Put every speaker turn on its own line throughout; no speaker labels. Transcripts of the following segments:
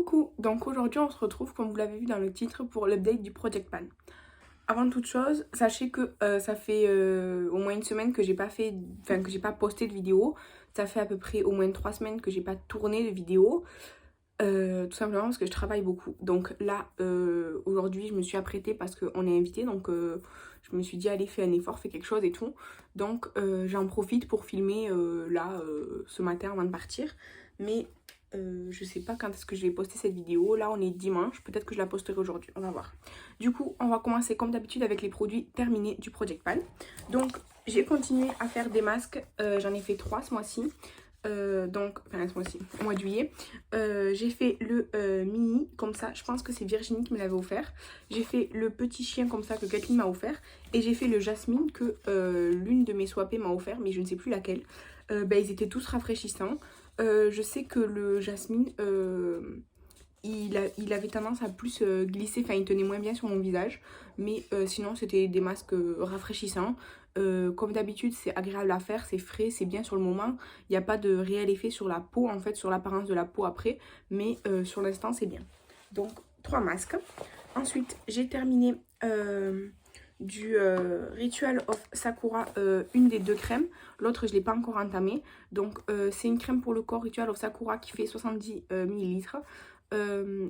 Coucou, donc aujourd'hui on se retrouve comme vous l'avez vu dans le titre pour l'update du Project Pan. Avant toute chose, sachez que ça fait au moins une semaine que j'ai pas fait, enfin que j'ai pas posté de vidéo. Ça fait à peu près au moins 3 semaines que j'ai pas tourné de vidéo. Tout simplement parce que je travaille beaucoup. Donc là, aujourd'hui je me suis apprêtée parce qu'on est invité, donc je me suis dit allez fais un effort, fais quelque chose et tout. Donc j'en profite pour filmer là ce matin avant de partir. Mais je sais pas quand est-ce que je vais poster cette vidéo. Là on est dimanche, peut-être que je la posterai aujourd'hui, on va voir. Du coup on va commencer comme d'habitude avec les produits terminés du Project Pan. Donc j'ai continué à faire des masques, j'en ai fait 3 ce mois-ci. Enfin ce mois-ci, au mois de juillet. J'ai fait le mini comme ça, je pense que c'est Virginie qui me l'avait offert. J'ai fait le petit chien comme ça que Kathleen m'a offert. Et j'ai fait le jasmine que l'une de mes swappées m'a offert, mais je ne sais plus laquelle. Ils étaient tous rafraîchissants. Je sais que le jasmine, il avait tendance à plus glisser, enfin il tenait moins bien sur mon visage. Mais sinon c'était des masques rafraîchissants. Comme d'habitude c'est agréable à faire, c'est frais, c'est bien sur le moment. Il n'y a pas de réel effet sur la peau, en fait sur l'apparence de la peau après. Mais sur l'instant c'est bien. Donc 3 masques. Ensuite j'ai terminé du Ritual of Sakura, une des 2 crèmes. L'autre je ne l'ai pas encore entamée. Donc c'est une crème pour le corps Ritual of Sakura qui fait 70 ml.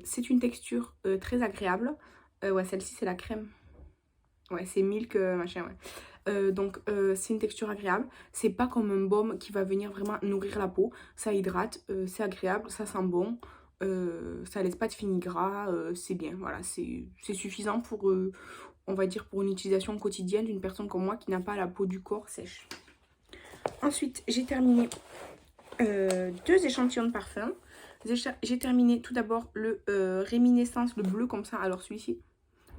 C'est une texture très agréable. Ouais, celle-ci c'est la crème. Ouais, c'est milk machin, ouais. C'est une texture agréable. C'est pas comme un baume qui va venir vraiment nourrir la peau. Ça hydrate, c'est agréable, ça sent bon. Ça laisse pas de fini gras, c'est bien. Voilà, c'est suffisant pour, on va dire, pour une utilisation quotidienne d'une personne comme moi qui n'a pas la peau du corps sèche. Ensuite, j'ai terminé 2 échantillons de parfum. J'ai terminé tout d'abord le Réminiscence, le bleu comme ça. Alors celui-ci,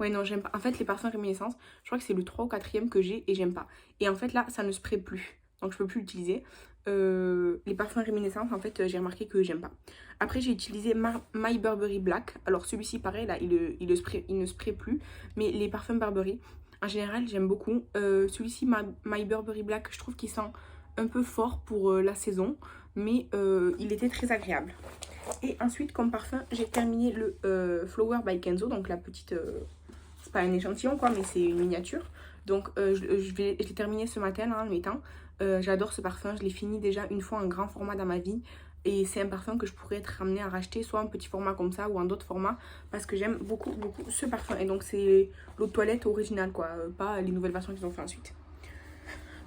ouais non j'aime pas. En fait les parfums Réminiscence, je crois que c'est le 3 ou 4e que j'ai et j'aime pas. Et en fait là ça ne spray plus, donc je peux plus l'utiliser. Les parfums Réminiscence en fait j'ai remarqué que j'aime pas. Après j'ai utilisé My Burberry Black. Alors celui-ci pareil là il ne spray plus. Mais les parfums Burberry en général j'aime beaucoup. Celui-ci My Burberry Black, je trouve qu'il sent un peu fort pour la saison. Mais il était très agréable. Et ensuite comme parfum j'ai terminé le Flower by Kenzo. Donc la petite... c'est pas un échantillon quoi, mais c'est une miniature. Donc je l'ai terminé ce matin là, en le mettant. J'adore ce parfum, je l'ai fini déjà une fois en grand format dans ma vie. Et c'est un parfum que je pourrais être ramenée à racheter, soit en petit format comme ça ou en d'autres formats. Parce que j'aime beaucoup ce parfum. Et donc c'est l'eau de toilette original quoi, pas les nouvelles versions qu'ils ont fait ensuite.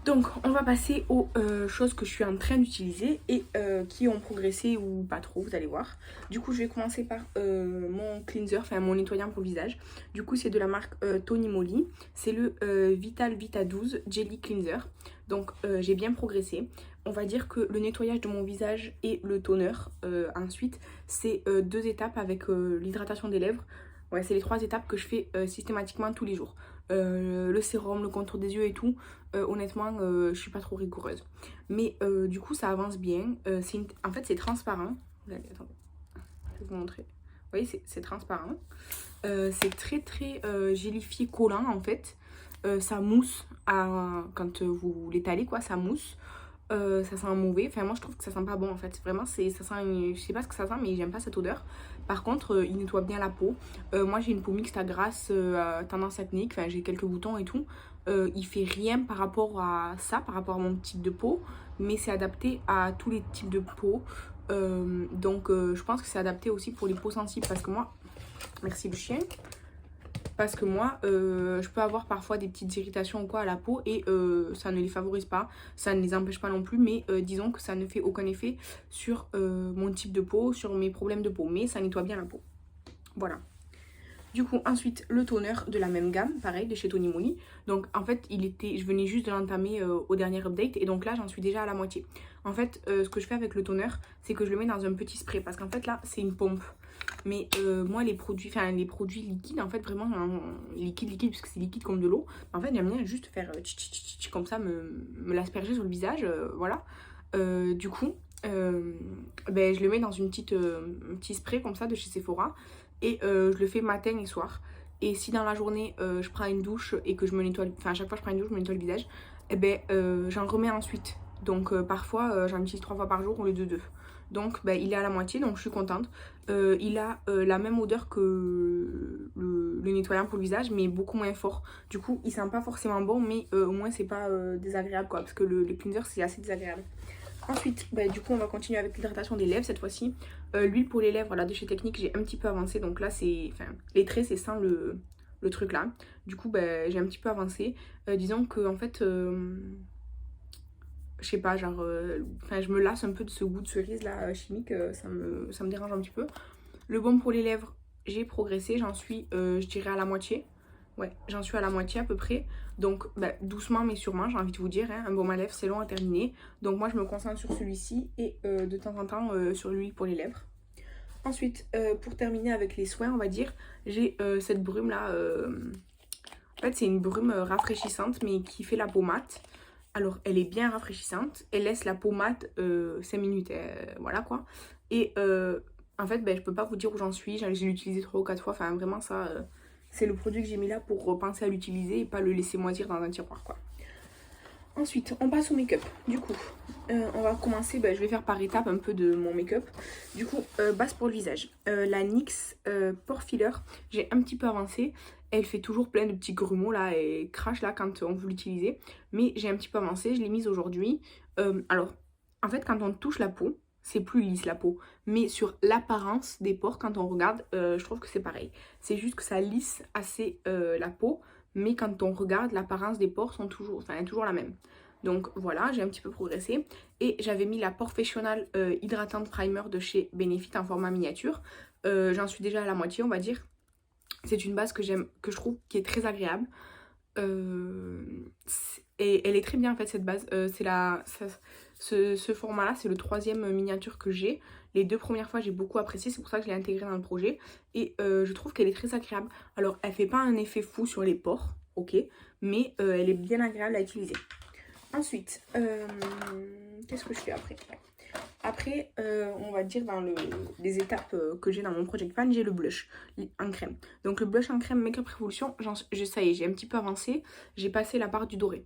Donc on va passer aux choses que je suis en train d'utiliser et qui ont progressé ou pas trop, vous allez voir. Du coup je vais commencer par mon cleanser, enfin mon nettoyant pour le visage. Du coup c'est de la marque Tony Moly. C'est le Vital Vita 12 Jelly Cleanser. Donc j'ai bien progressé. On va dire que le nettoyage de mon visage et le toner ensuite c'est 2 étapes avec l'hydratation des lèvres. Ouais, c'est les 3 étapes que je fais systématiquement tous les jours. Le sérum, le contour des yeux et tout, honnêtement, je suis pas trop rigoureuse. Mais du coup, ça avance bien. En fait, c'est transparent. Attendez, je vais vous montrer. Vous voyez, c'est transparent. C'est très gélifié collant en fait. Ça mousse quand vous l'étalez, quoi, ça mousse. Ça sent mauvais. Enfin, moi je trouve que ça sent pas bon en fait. Vraiment, ça sent. Je sais pas ce que ça sent, mais j'aime pas cette odeur. Par contre, il nettoie bien la peau. Moi j'ai une peau mixte à grasse, tendance acnéique. Enfin, j'ai quelques boutons et tout. Il fait rien par rapport à ça, par rapport à mon type de peau. Mais c'est adapté à tous les types de peau. Je pense que c'est adapté aussi pour les peaux sensibles. Parce que moi. Merci le chien. Parce que moi, je peux avoir parfois des petites irritations ou quoi à la peau et ça ne les favorise pas, ça ne les empêche pas non plus, mais disons que ça ne fait aucun effet sur mon type de peau, sur mes problèmes de peau, mais ça nettoie bien la peau. Voilà. Du coup, ensuite, le toner de la même gamme, pareil, de chez Tony Moly. Donc, en fait, je venais juste de l'entamer au dernier update. Et donc là, j'en suis déjà à la moitié. En fait, ce que je fais avec le toner, c'est que je le mets dans un petit spray. Parce qu'en fait, là, c'est une pompe. Mais moi, les produits liquides, en fait, vraiment, liquide, puisque c'est liquide comme de l'eau. En fait, j'aime bien juste faire comme ça, me l'asperger sur le visage, voilà. Du coup, je le mets dans un petit spray comme ça de chez Sephora. Et je le fais matin et soir. Et si dans la journée je prends une douche et que je me nettoie, enfin à chaque fois que je prends une douche je me nettoie le visage, et j'en remets ensuite. Donc parfois j'en utilise 3 fois par jour au lieu de 2. Donc bah, il est à la moitié, donc je suis contente. Il a la même odeur que le nettoyant pour le visage, mais beaucoup moins fort. Du coup, il sent pas forcément bon, mais au moins c'est pas désagréable quoi, parce que le cleanser c'est assez désagréable. Ensuite, bah, du coup, on va continuer avec l'hydratation des lèvres cette fois-ci. L'huile pour les lèvres, là, de chez Technique, j'ai un petit peu avancé. Donc là, c'est. Enfin, les traits, c'est sans le truc là. Du coup, bah, j'ai un petit peu avancé. Disons que, en fait, je sais pas, genre. Enfin, je me lasse un peu de ce goût de cerise là, chimique. Ça me dérange un petit peu. Le baume pour les lèvres, j'ai progressé. J'en suis, je dirais, à la moitié. Ouais, j'en suis à la moitié à peu près. Donc, bah, doucement mais sûrement, j'ai envie de vous dire. Hein, un baume à lèvres, c'est long à terminer. Donc, moi, je me concentre sur celui-ci et de temps en temps sur l'huile pour les lèvres. Ensuite, pour terminer avec les soins, on va dire, j'ai cette brume-là. En fait, c'est une brume rafraîchissante, mais qui fait la peau mate. Alors, elle est bien rafraîchissante. Elle laisse la peau mate 5 minutes. Voilà quoi. Et en fait, ben, je peux pas vous dire où j'en suis. J'ai utilisé 3 ou 4 fois. Enfin, vraiment, ça, c'est le produit que j'ai mis là pour penser à l'utiliser et pas le laisser moisir dans un tiroir quoi. Ensuite, on passe au make-up. Du coup, on va commencer, je vais faire par étapes un peu de mon make-up. Du coup, base pour le visage. La NYX Pore Filler, j'ai un petit peu avancé. Elle fait toujours plein de petits grumeaux là et crache là quand on veut l'utiliser. Mais j'ai un petit peu avancé, je l'ai mise aujourd'hui. Alors, en fait, quand on touche la peau, c'est plus lisse la peau. Mais sur l'apparence des pores, quand on regarde, je trouve que c'est pareil. C'est juste que ça lisse assez la peau. Mais quand on regarde, l'apparence des pores est toujours la même. Donc voilà, j'ai un petit peu progressé. Et j'avais mis la Porefessional hydratante primer de chez Benefit en format miniature. J'en suis déjà à la moitié, on va dire. C'est une base que j'aime, que je trouve qui est très agréable. Et elle est très bien en fait cette base. Ce format-là, c'est le 3e miniature que j'ai. Les 2 premières fois, j'ai beaucoup apprécié. C'est pour ça que je l'ai intégrée dans le projet. Et je trouve qu'elle est très agréable. Alors, elle fait pas un effet fou sur les pores, ok. Mais elle est bien agréable à utiliser. Ensuite, qu'est-ce que je fais après? Après, on va dire dans les étapes que j'ai dans mon Project Pan, j'ai le blush en crème. Donc le blush en crème Makeup Revolution, ça y est, j'ai un petit peu avancé. J'ai passé la barre du doré.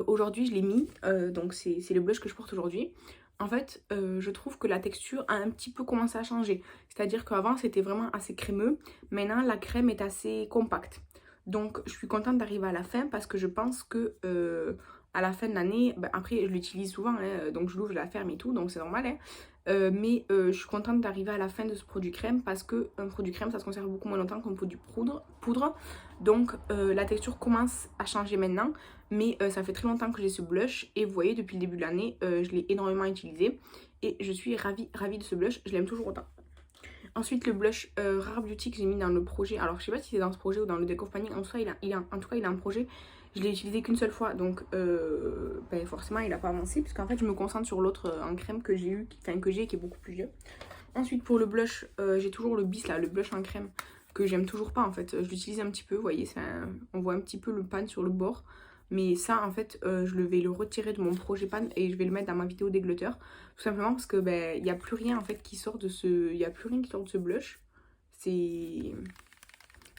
Aujourd'hui, je l'ai mis, donc c'est le blush que je porte aujourd'hui. En fait, je trouve que la texture a un petit peu commencé à changer. C'est-à-dire qu'avant, c'était vraiment assez crémeux. Maintenant, la crème est assez compacte. Donc, je suis contente d'arriver à la fin parce que je pense que à la fin de l'année, après, je l'utilise souvent, hein, donc je l'ouvre, je la ferme et tout, donc c'est normal. Hein. Mais je suis contente d'arriver à la fin de ce produit crème parce qu'un produit crème, ça se conserve beaucoup moins longtemps qu'un produit poudre. Donc, la texture commence à changer maintenant. Mais ça fait très longtemps que j'ai ce blush et vous voyez depuis le début de l'année je l'ai énormément utilisé et je suis ravie de ce blush, je l'aime toujours autant. Ensuite le blush Rare Beauty que j'ai mis dans le projet, alors je sais pas si c'est dans ce projet ou dans le Deck of Panic, en tout cas il a un projet, je l'ai utilisé qu'une seule fois donc forcément il a pas avancé puisqu'en fait je me concentre sur l'autre en crème que j'ai eu, que j'ai qui est beaucoup plus vieux. Ensuite pour le blush j'ai toujours le bis là, le blush en crème que j'aime toujours pas en fait, je l'utilise un petit peu, vous voyez, on voit un petit peu le pan sur le bord. Mais ça, en fait, je vais le retirer de mon projet pan et je vais le mettre dans ma vidéo déglutter. Tout simplement parce que il n'y a plus rien en fait qui sort de ce. Il n'y a plus rien qui sort de ce blush. C'est.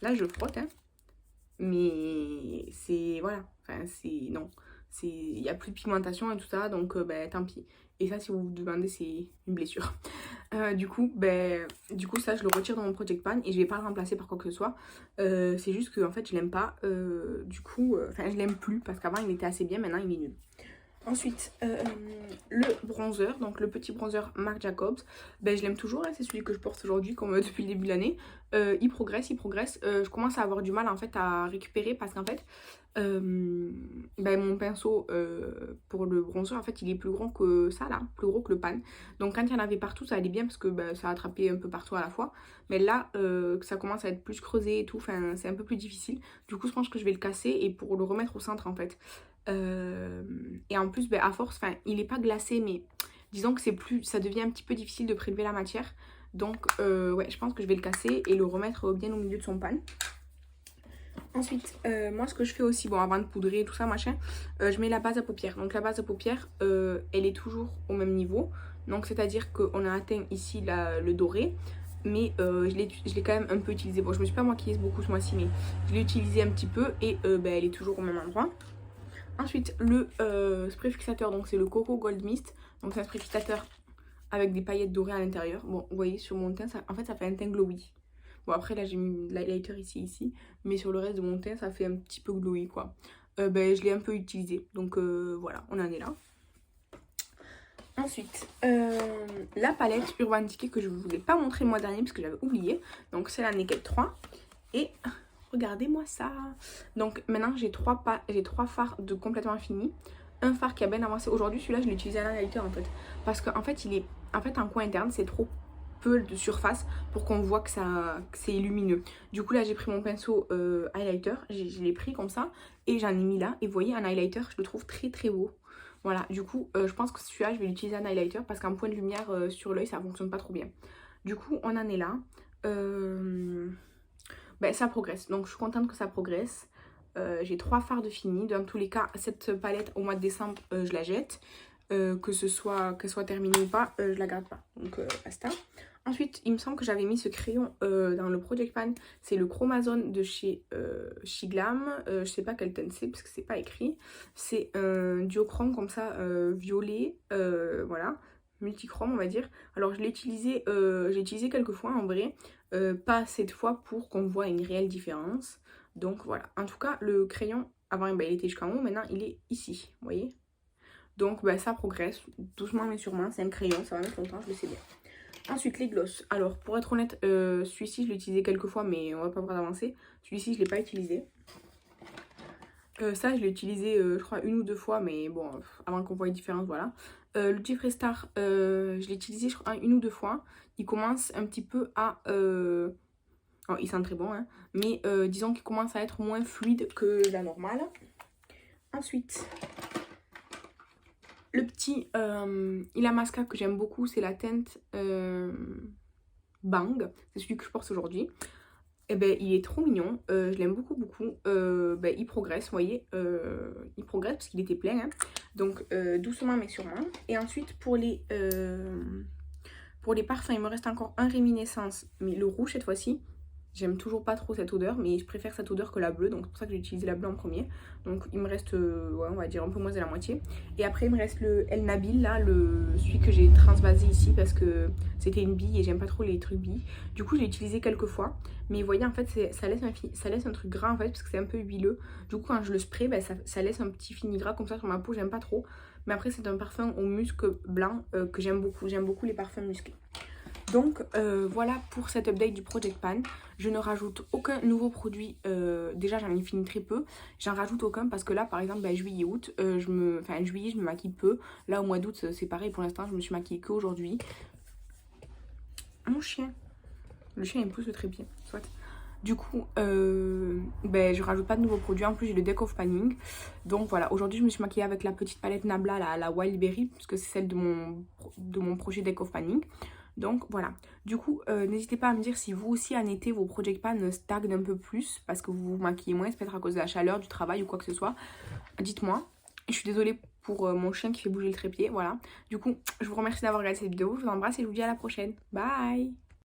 Là, je frotte, hein. Mais c'est. Voilà. Enfin, c'est. Non. Il n'y a plus de pigmentation et tout ça, donc tant pis. Et ça, si vous vous demandez, c'est une blessure. Du coup, ça, je le retire dans mon Project Pan et je vais pas le remplacer par quoi que ce soit. C'est juste que en fait, je l'aime pas. Du coup, je l'aime plus parce qu'avant, il était assez bien, maintenant, il est nul. Ensuite, le bronzer, donc le petit bronzer Marc Jacobs, je l'aime toujours, hein, c'est celui que je porte aujourd'hui comme depuis le début de l'année. Il progresse. Je commence à avoir du mal en fait à récupérer parce qu'en fait, mon pinceau pour le bronzer, en fait, il est plus grand que ça là, plus gros que le pan. Donc quand il y en avait partout, ça allait bien parce que ça attrapait un peu partout à la fois. Mais là, que ça commence à être plus creusé et tout, c'est un peu plus difficile. Du coup, je pense que je vais le casser et pour le remettre au centre en fait. Et en plus à force, il est pas glacé mais disons que ça devient un petit peu difficile de prélever la matière, donc je pense que je vais le casser et le remettre bien au milieu de son pan. Ensuite moi ce que je fais aussi, avant de poudrer tout ça machin, je mets la base à paupières. Donc la base à paupières elle est toujours au même niveau, donc c'est à dire qu'on a atteint ici le doré, mais je l'ai quand même un peu utilisé. Bon, je me suis pas maquillée beaucoup ce mois-ci, mais je l'ai utilisé un petit peu et elle est toujours au même endroit. Ensuite, le spray fixateur, donc c'est le Coco Gold Mist. Donc c'est un spray fixateur avec des paillettes dorées à l'intérieur. Bon, vous voyez, sur mon teint, en fait, ça fait un teint glowy. Bon, après, là, j'ai mis l'highlighter ici. Mais sur le reste de mon teint, ça fait un petit peu glowy, quoi. Ben, je l'ai un peu utilisé. Donc, voilà, on en est là. Ensuite, la palette Urban Decay que je ne vous ai pas montré le mois dernier parce que j'avais oublié. Donc, c'est la Naked 3. Et regardez-moi ça. Donc, maintenant, j'ai trois fards de complètement finis. Un fard qui a bien avancé. Aujourd'hui, celui-là, je l'ai utilisé à l'highlighter en fait. Parce qu'en fait, il est en coin interne, c'est trop peu de surface pour qu'on voit que c'est lumineux. Du coup, là, j'ai pris mon pinceau highlighter. Je l'ai pris comme ça. Et j'en ai mis là. Et vous voyez, un highlighter, je le trouve très très beau. Voilà, du coup, je pense que celui-là, je vais l'utiliser en highlighter parce qu'un point de lumière sur l'œil, ça fonctionne pas trop bien. Du coup, on en est là. Ben, ça progresse, donc je suis contente que ça progresse. J'ai 3 fards de fini. Dans tous les cas, cette palette, au mois de décembre, je la jette. Qu'elle soit terminée ou pas, je la garde pas. Donc, basta. Ensuite, il me semble que j'avais mis ce crayon dans le Project Pan. C'est le Chromazone de chez Shiglam. Je sais pas quel teint c'est parce que c'est pas écrit. C'est un duochrome comme ça, violet. Voilà, multichrome on va dire. Alors je l'ai utilisé, j'ai utilisé quelques fois en vrai. Pas assez de fois pour qu'on voit une réelle différence. Donc voilà. En tout cas, le crayon, avant bah, il était jusqu'en haut. Maintenant, il est ici. Vous voyez? Donc bah, ça progresse doucement mais sûrement. C'est un crayon, ça va mettre longtemps, je le sais bien. Ensuite, les glosses. Alors, pour être honnête, celui-ci, je l'ai utilisé quelques fois, mais on va pas voir d'avancer. Celui-ci, je l'ai pas utilisé. Ça, je l'ai utilisé, je crois, 1 ou 2 fois, mais bon, avant qu'on voit une différence, voilà. Le Jeffree Star, je l'ai utilisé, je crois, 1 ou 2 fois. Il commence un petit peu à... Oh, il sent très bon, hein. Mais disons qu'il commence à être moins fluide que la normale. Ensuite... Le petit Illamasqua que j'aime beaucoup, c'est la teinte Bang. C'est celui que je porte aujourd'hui. Et ben il est trop mignon. Je l'aime beaucoup, beaucoup. Ben, il progresse, vous voyez. Il progresse parce qu'il était plein. Hein. Donc doucement mais sûrement. Et ensuite pour les parfums, il me reste encore un Réminiscence. Mais le rouge cette fois-ci. J'aime toujours pas trop cette odeur, mais je préfère cette odeur que la bleue, donc c'est pour ça que j'ai utilisé la bleue en premier. Donc il me reste, ouais, on va dire un peu moins de la moitié. Et après il me reste le El Nabil, là, celui que j'ai transvasé ici parce que c'était une bille et j'aime pas trop les trucs billes. Du coup je l'ai utilisé quelques fois, mais vous voyez en fait ça laisse un truc gras en fait parce que c'est un peu huileux. Du coup quand je le spray, bah, ça laisse un petit fini gras comme ça sur ma peau, j'aime pas trop. Mais après c'est un parfum au musc blanc que j'aime beaucoup les parfums musclés. Donc voilà pour cette update du Project Pan. Je ne rajoute aucun nouveau produit. Déjà j'en ai fini très peu. J'en rajoute aucun parce que là par exemple bah, juillet août, juillet je me maquille peu. Là au mois d'août c'est pareil pour l'instant, je me suis maquillée qu'aujourd'hui. Mon chien. Le chien il me pousse le trépied. Soit. Du coup, je rajoute pas de nouveaux produits. En plus, j'ai le Deck of Panning. Donc voilà, aujourd'hui, je me suis maquillée avec la petite palette Nabla, la Wild Berry, puisque c'est celle de mon projet Deck of Panning. Donc voilà, du coup, n'hésitez pas à me dire si vous aussi en été, vos Project Pan stagnent un peu plus parce que vous vous maquillez moins, c'est peut-être à cause de la chaleur, du travail ou quoi que ce soit. Dites-moi. Je suis désolée pour mon chien qui fait bouger le trépied, voilà. Du coup, je vous remercie d'avoir regardé cette vidéo, je vous embrasse et je vous dis à la prochaine. Bye!